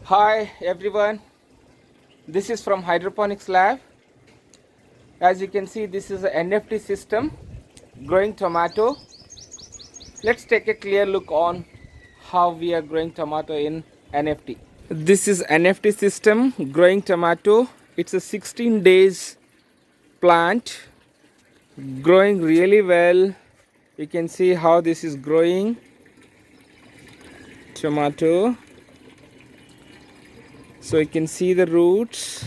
Hi everyone, this is from Hydroponics Lab. As you can see, this is an NFT system growing tomato. Let's take a clear look on how we are growing tomato in NFT. This is NFT system growing tomato. It's a 16 days plant growing really well. You can see how this is growing tomato. So you can see the roots.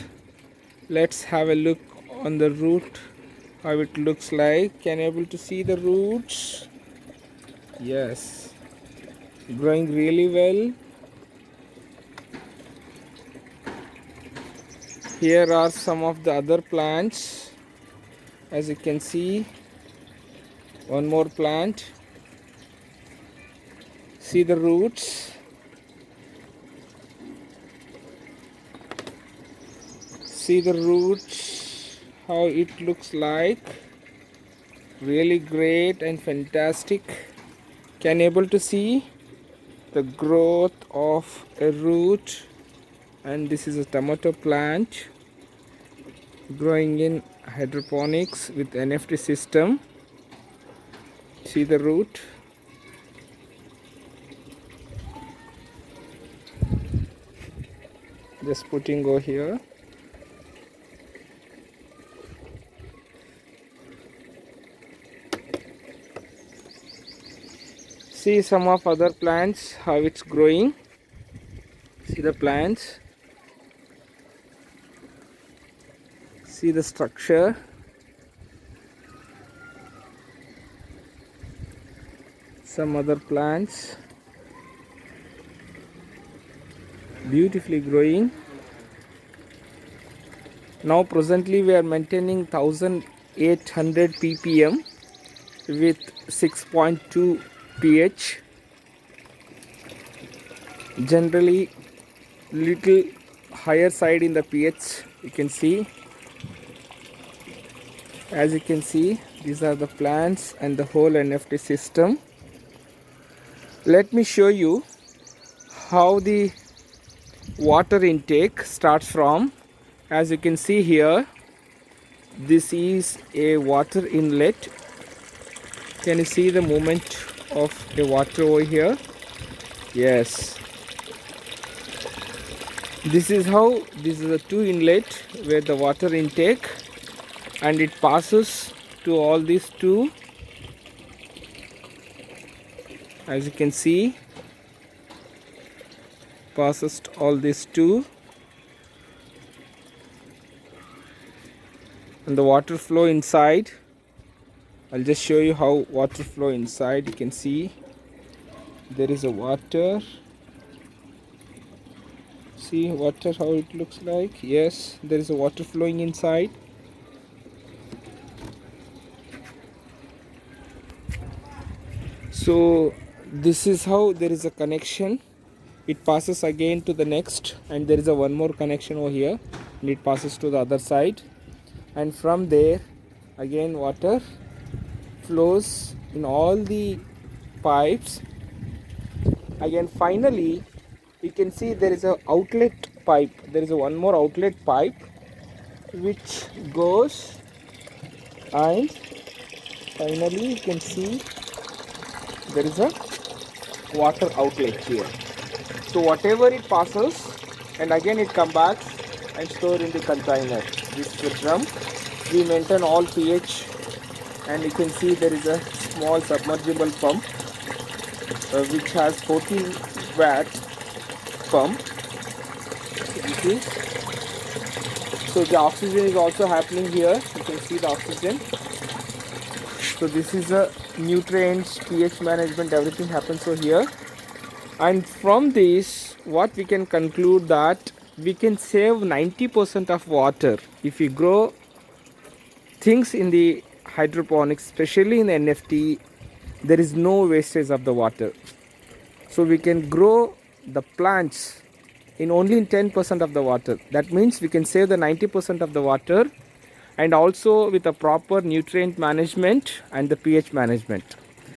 Let's have a look on the root, how it looks like. Can you able to see the roots? Yes, growing really well. Here are some of the other plants. As you can see, one more plant. See the roots. See the roots, how it looks like. Really great and fantastic. Can you able to see the growth of a root? And this is a tomato plant growing in hydroponics with NFT system. See the root. Just putting over here. See some of other plants, how it's growing. See the plants. See the structure. Some other plants beautifully growing. Now presently we are maintaining 1800 ppm with 6.2 pH. Generally little higher side in the pH, you can see. As you can see, these are the plants and the whole NFT system. Let me show you how the water intake starts from. As you can see here, this is a water inlet. Can you see the movement of the water over here? Yes. This is a two inlet where the water intake, and it passes to all these two. As you can see, passes to all these two, and the water flow inside. I'll just show you how water flow inside. You can see there is a water. See water, how it looks like. Yes, there is a water flowing inside. So this is how there is a connection. It passes again to the next, and there is a one more connection over here, and it passes to the other side, and from there again water flows in all the pipes. Again finally you can see there is a outlet pipe. There is a one more outlet pipe which goes, and finally you can see there is a water outlet here. So whatever it passes, and again it comes back and store in the container. This is the drum. We maintain all pH, and you can see there is a small submersible pump which has 14 watt pump. So the oxygen is also happening here. You can see the oxygen. So this is a nutrients, pH management, everything happens over here. And from this, what we can conclude that we can save 90% of water if we grow things in the hydroponics, especially in the NFT. There is no wastage of the water, so we can grow the plants in only 10% of the water. That means we can save the 90% of the water, and also with a proper nutrient management and the pH management.